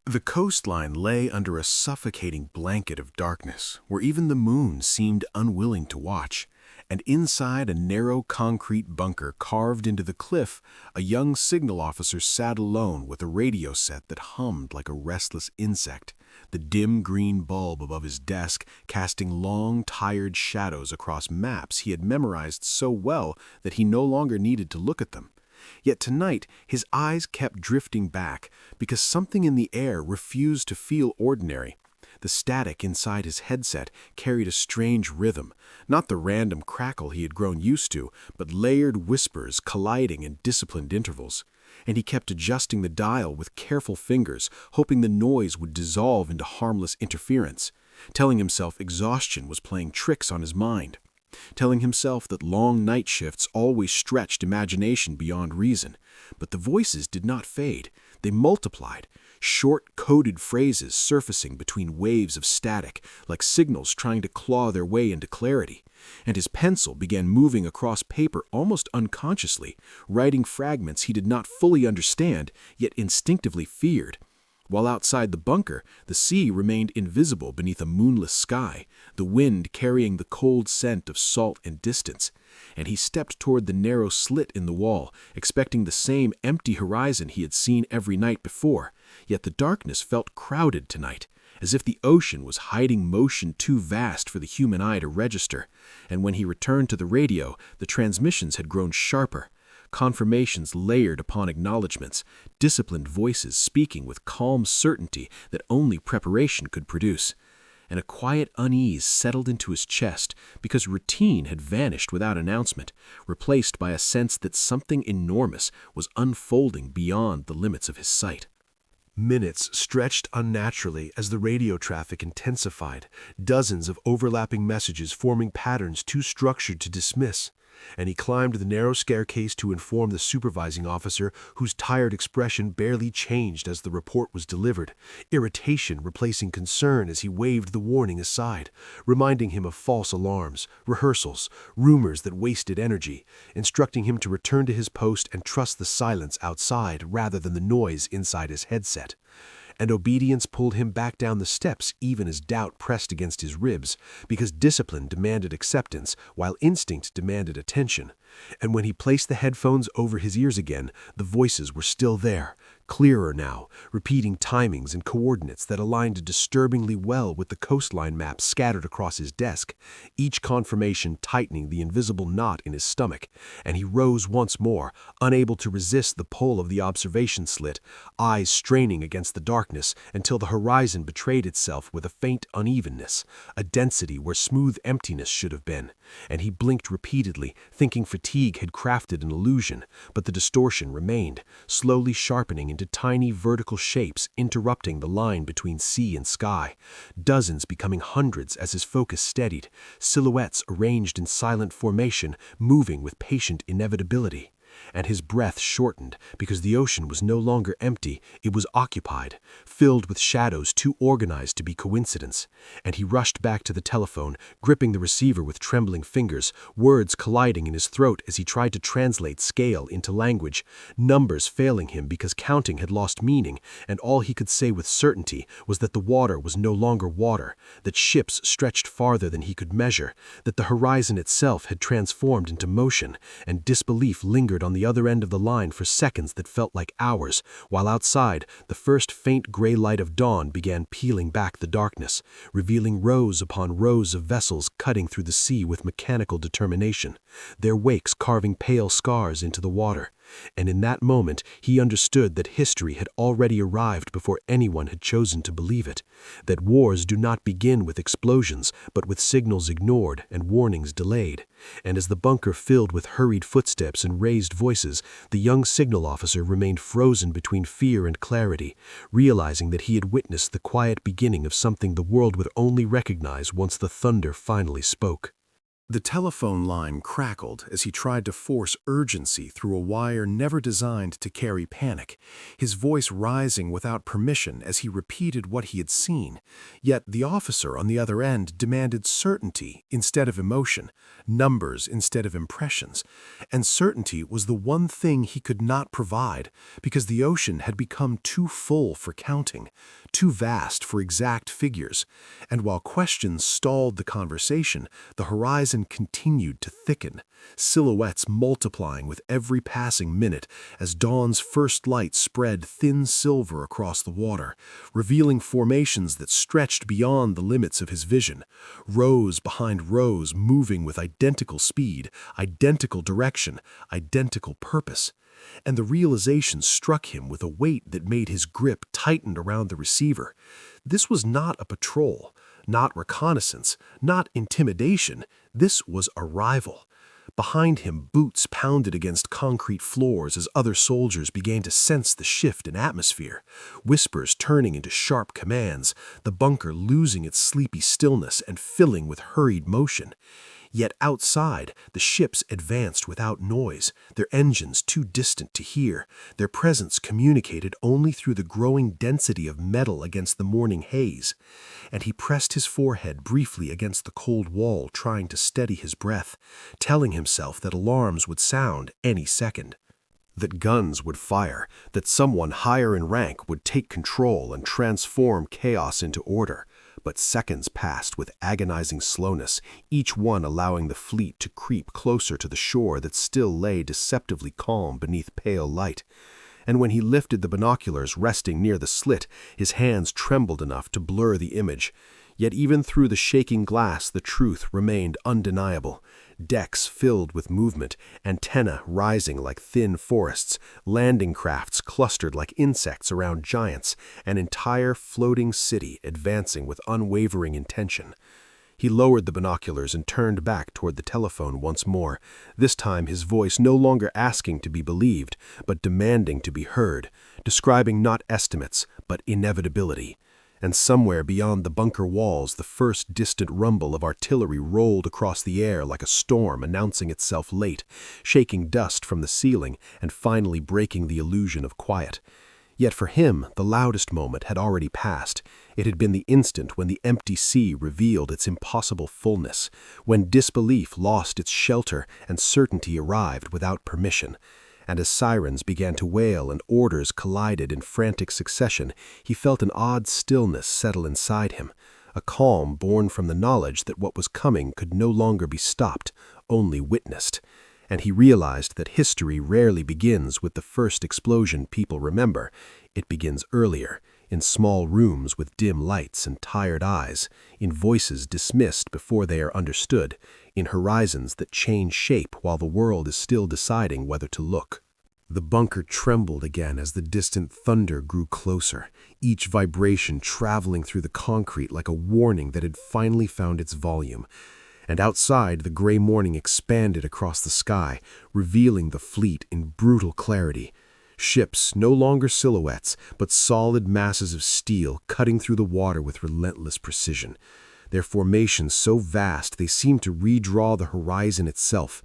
The coastline lay under a suffocating blanket of darkness, where even the moon seemed unwilling to watch, and inside a narrow concrete bunker carved into the cliff, a young signal officer sat alone with a radio set that hummed like a restless insect, the dim green bulb above his desk casting long, tired shadows across maps he had memorized so well that he no longer needed to look at them. Yet tonight his eyes kept drifting back because something in the air refused to feel ordinary. The static inside his headset carried a strange rhythm, not the random crackle he had grown used to, but layered whispers colliding in disciplined intervals. And he kept adjusting the dial with careful fingers, hoping the noise would dissolve into harmless interference, telling himself exhaustion was playing tricks on his mind, telling himself that long night shifts always stretched imagination beyond reason. But the voices did not fade. They multiplied, short, coded phrases surfacing between waves of static, like signals trying to claw their way into clarity. And his pencil began moving across paper almost unconsciously, writing fragments he did not fully understand, yet instinctively feared. While outside the bunker, the sea remained invisible beneath a moonless sky, the wind carrying the cold scent of salt and distance. And he stepped toward the narrow slit in the wall, expecting the same empty horizon he had seen every night before. Yet the darkness felt crowded tonight, as if the ocean was hiding motion too vast for the human eye to register. And when he returned to the radio, the transmissions had grown sharper, confirmations layered upon acknowledgments, disciplined voices speaking with calm certainty that only preparation could produce. And a quiet unease settled into his chest because routine had vanished without announcement, replaced by a sense that something enormous was unfolding beyond the limits of his sight. Minutes stretched unnaturally as the radio traffic intensified, dozens of overlapping messages forming patterns too structured to dismiss. And he climbed the narrow staircase to inform the supervising officer, whose tired expression barely changed as the report was delivered, irritation replacing concern as he waved the warning aside, reminding him of false alarms, rehearsals, rumors that wasted energy, instructing him to return to his post and trust the silence outside rather than the noise inside his headset. And obedience pulled him back down the steps even as doubt pressed against his ribs, because discipline demanded acceptance while instinct demanded attention. And when he placed the headphones over his ears again, the voices were still there, clearer now, repeating timings and coordinates that aligned disturbingly well with the coastline maps scattered across his desk, each confirmation tightening the invisible knot in his stomach. And he rose once more, unable to resist the pull of the observation slit, eyes straining against the darkness until the horizon betrayed itself with a faint unevenness, a density where smooth emptiness should have been. And he blinked repeatedly, thinking fatigue had crafted an illusion, but the distortion remained, slowly sharpening into tiny vertical shapes interrupting the line between sea and sky, dozens becoming hundreds as his focus steadied, silhouettes arranged in silent formation, moving with patient inevitability. And his breath shortened because the ocean was no longer empty, it was occupied, filled with shadows too organized to be coincidence. And he rushed back to the telephone, gripping the receiver with trembling fingers, words colliding in his throat as he tried to translate scale into language, numbers failing him because counting had lost meaning, and all he could say with certainty was that the water was no longer water, that ships stretched farther than he could measure, that the horizon itself had transformed into motion, and disbelief lingered on the other end of the line for seconds that felt like hours, while outside, the first faint gray light of dawn began peeling back the darkness, revealing rows upon rows of vessels cutting through the sea with mechanical determination, their wakes carving pale scars into the water. And in that moment, he understood that history had already arrived before anyone had chosen to believe it, that wars do not begin with explosions, but with signals ignored and warnings delayed. And as the bunker filled with hurried footsteps and raised voices, the young signal officer remained frozen between fear and clarity, realizing that he had witnessed the quiet beginning of something the world would only recognize once the thunder finally spoke. The telephone line crackled as he tried to force urgency through a wire never designed to carry panic, his voice rising without permission as he repeated what he had seen. Yet the officer on the other end demanded certainty instead of emotion, numbers instead of impressions. And certainty was the one thing he could not provide, because the ocean had become too full for counting, too vast for exact figures. And while questions stalled the conversation, the horizon continued to thicken, silhouettes multiplying with every passing minute as dawn's first light spread thin silver across the water, revealing formations that stretched beyond the limits of his vision, rows behind rows moving with identical speed, identical direction, identical purpose. And the realization struck him with a weight that made his grip tighten around the receiver. This was not a patrol, not reconnaissance, not intimidation. This was arrival. Behind him, boots pounded against concrete floors as other soldiers began to sense the shift in atmosphere, whispers turning into sharp commands, the bunker losing its sleepy stillness and filling with hurried motion. Yet outside, the ships advanced without noise, their engines too distant to hear, their presence communicated only through the growing density of metal against the morning haze. And he pressed his forehead briefly against the cold wall, trying to steady his breath, telling himself that alarms would sound any second, that guns would fire, that someone higher in rank would take control and transform chaos into order. But seconds passed with agonizing slowness, each one allowing the fleet to creep closer to the shore that still lay deceptively calm beneath pale light. And when he lifted the binoculars resting near the slit, his hands trembled enough to blur the image. Yet even through the shaking glass, the truth remained undeniable. Decks filled with movement, antennae rising like thin forests, landing crafts clustered like insects around giants, an entire floating city advancing with unwavering intention. He lowered the binoculars and turned back toward the telephone once more, this time his voice no longer asking to be believed, but demanding to be heard, describing not estimates, but inevitability. And somewhere beyond the bunker walls, the first distant rumble of artillery rolled across the air like a storm announcing itself late, shaking dust from the ceiling and finally breaking the illusion of quiet. Yet for him, the loudest moment had already passed. It had been the instant when the empty sea revealed its impossible fullness, when disbelief lost its shelter and certainty arrived without permission. And as sirens began to wail and orders collided in frantic succession, he felt an odd stillness settle inside him, a calm born from the knowledge that what was coming could no longer be stopped, only witnessed. And he realized that history rarely begins with the first explosion people remember. It begins earlier, in small rooms with dim lights and tired eyes, in voices dismissed before they are understood, in horizons that change shape while the world is still deciding whether to look. The bunker trembled again as the distant thunder grew closer, each vibration traveling through the concrete like a warning that had finally found its volume. And outside, the gray morning expanded across the sky, revealing the fleet in brutal clarity. Ships, no longer silhouettes, but solid masses of steel cutting through the water with relentless precision. Their formations so vast they seemed to redraw the horizon itself.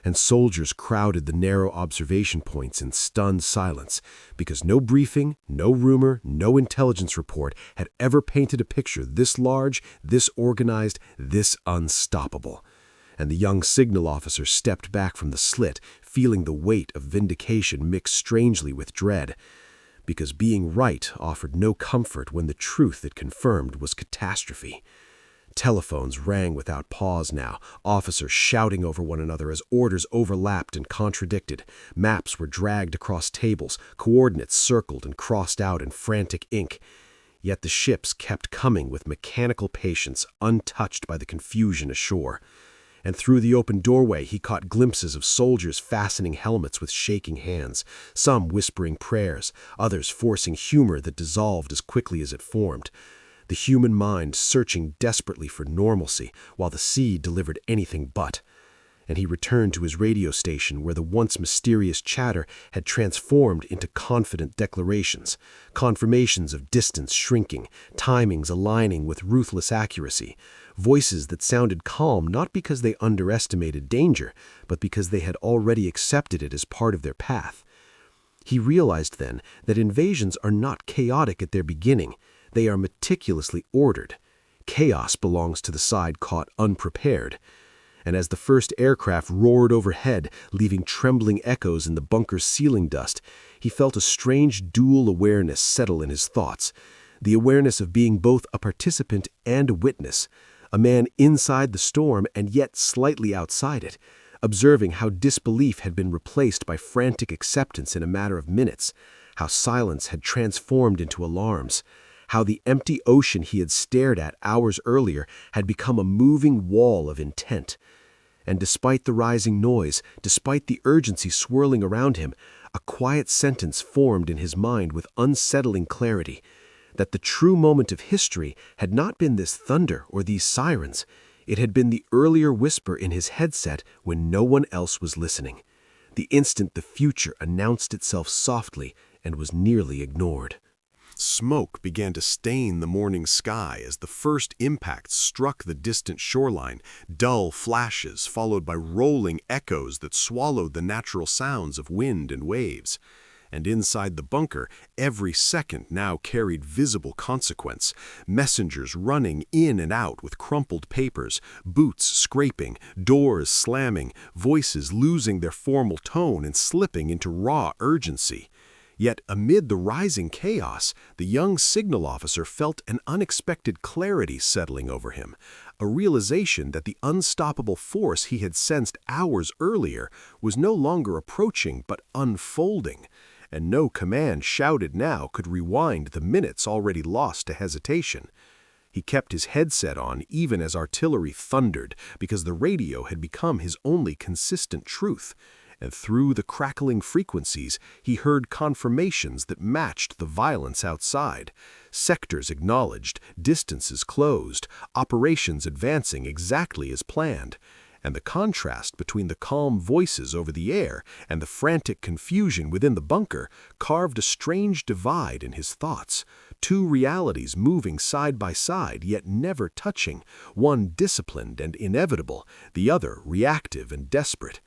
And soldiers crowded the narrow observation points in stunned silence, because no briefing, no rumor, no intelligence report had ever painted a picture this large, this organized, this unstoppable. And the young signal officer stepped back from the slit, feeling the weight of vindication mixed strangely with dread, because being right offered no comfort when the truth it confirmed was catastrophe. Telephones rang without pause now, officers shouting over one another as orders overlapped and contradicted. Maps were dragged across tables, coordinates circled and crossed out in frantic ink. Yet the ships kept coming with mechanical patience, untouched by the confusion ashore. And through the open doorway he caught glimpses of soldiers fastening helmets with shaking hands, some whispering prayers, others forcing humor that dissolved as quickly as it formed. The human mind searching desperately for normalcy, while the sea delivered anything but. and he returned to his radio station where the once mysterious chatter had transformed into confident declarations, confirmations of distance shrinking, timings aligning with ruthless accuracy, voices that sounded calm not because they underestimated danger, but because they had already accepted it as part of their path. He realized then that invasions are not chaotic at their beginning, they are meticulously ordered. Chaos belongs to the side caught unprepared. And as the first aircraft roared overhead, leaving trembling echoes in the bunker's ceiling dust, he felt a strange dual awareness settle in his thoughts, the awareness of being both a participant and a witness, a man inside the storm and yet slightly outside it, observing how disbelief had been replaced by frantic acceptance in a matter of minutes, how silence had transformed into alarms, how the empty ocean he had stared at hours earlier had become a moving wall of intent. And despite the rising noise, despite the urgency swirling around him, a quiet sentence formed in his mind with unsettling clarity, that the true moment of history had not been this thunder or these sirens. It had been the earlier whisper in his headset when no one else was listening, the instant the future announced itself softly and was nearly ignored. Smoke began to stain the morning sky as the first impacts struck the distant shoreline, dull flashes followed by rolling echoes that swallowed the natural sounds of wind and waves. And inside the bunker, every second now carried visible consequence, messengers running in and out with crumpled papers, boots scraping, doors slamming, voices losing their formal tone and slipping into raw urgency. Yet amid the rising chaos, the young signal officer felt an unexpected clarity settling over him, a realization that the unstoppable force he had sensed hours earlier was no longer approaching but unfolding, and no command shouted now could rewind the minutes already lost to hesitation. He kept his headset on even as artillery thundered, because the radio had become his only consistent truth, and through the crackling frequencies he heard confirmations that matched the violence outside, sectors acknowledged, distances closed, operations advancing exactly as planned. And the contrast between the calm voices over the air and the frantic confusion within the bunker carved a strange divide in his thoughts, two realities moving side by side yet never touching, one disciplined and inevitable, the other reactive and desperate.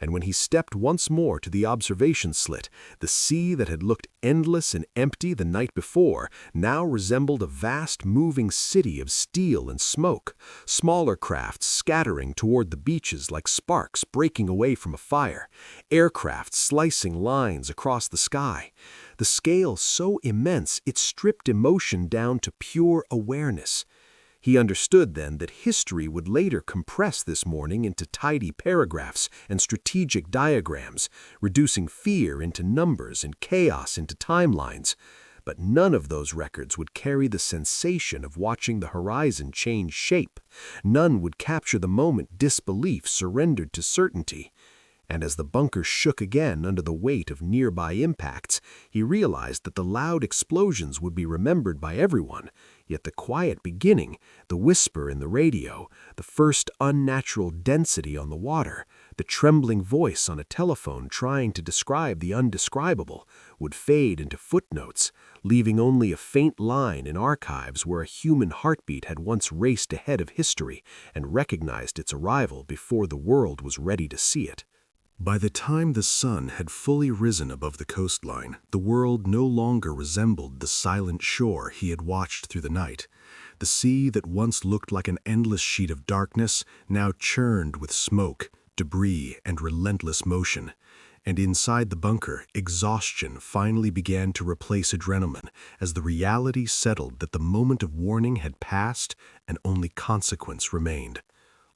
And when he stepped once more to the observation slit, the sea that had looked endless and empty the night before now resembled a vast moving city of steel and smoke, smaller crafts scattering toward the beaches like sparks breaking away from a fire, aircraft slicing lines across the sky. The scale so immense it stripped emotion down to pure awareness. He understood then that history would later compress this morning into tidy paragraphs and strategic diagrams, reducing fear into numbers and chaos into timelines. But none of those records would carry the sensation of watching the horizon change shape. None would capture the moment disbelief surrendered to certainty. And as the bunker shook again under the weight of nearby impacts, he realized that the loud explosions would be remembered by everyone, yet the quiet beginning, the whisper in the radio, the first unnatural density on the water, the trembling voice on a telephone trying to describe the undescribable, would fade into footnotes, leaving only a faint line in archives where a human heartbeat had once raced ahead of history and recognized its arrival before the world was ready to see it. By the time the sun had fully risen above the coastline, the world no longer resembled the silent shore he had watched through the night. The sea that once looked like an endless sheet of darkness now churned with smoke, debris, and relentless motion. And inside the bunker, exhaustion finally began to replace adrenaline as the reality settled that the moment of warning had passed and only consequence remained.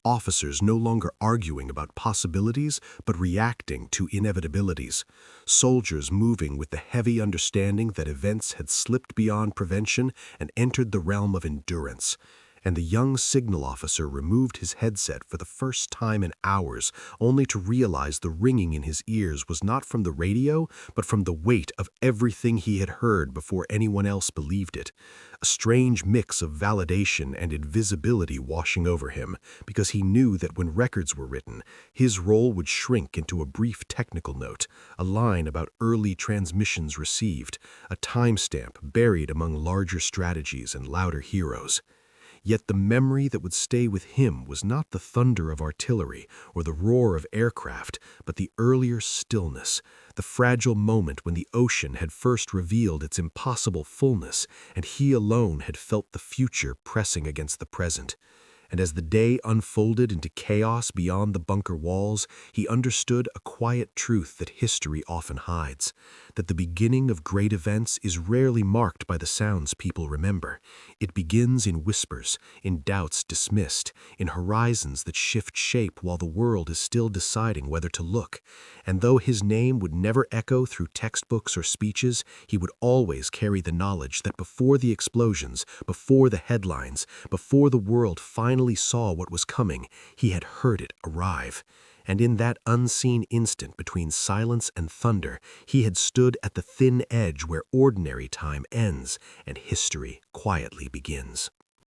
Officers no longer arguing about possibilities, but reacting to inevitabilities. Soldiers moving with the heavy understanding that events had slipped beyond prevention and entered the realm of endurance. And the young signal officer removed his headset for the first time in hours, only to realize the ringing in his ears was not from the radio, but from the weight of everything he had heard before anyone else believed it. A strange mix of validation and invisibility washing over him, because he knew that when records were written, his role would shrink into a brief technical note, a line about early transmissions received, a timestamp buried among larger strategies and louder heroes. Yet the memory that would stay with him was not the thunder of artillery or the roar of aircraft, but the earlier stillness, the fragile moment when the ocean had first revealed its impossible fullness, and he alone had felt the future pressing against the present. And as the day unfolded into chaos beyond the bunker walls, he understood a quiet truth that history often hides, that the beginning of great events is rarely marked by the sounds people remember. It begins in whispers, in doubts dismissed, in horizons that shift shape while the world is still deciding whether to look. And though his name would never echo through textbooks or speeches, he would always carry the knowledge that before the explosions, before the headlines, before the world finally saw what was coming, he had heard it arrive. And in that unseen instant between silence and thunder, he had stood at the thin edge where ordinary time ends and history quietly begins.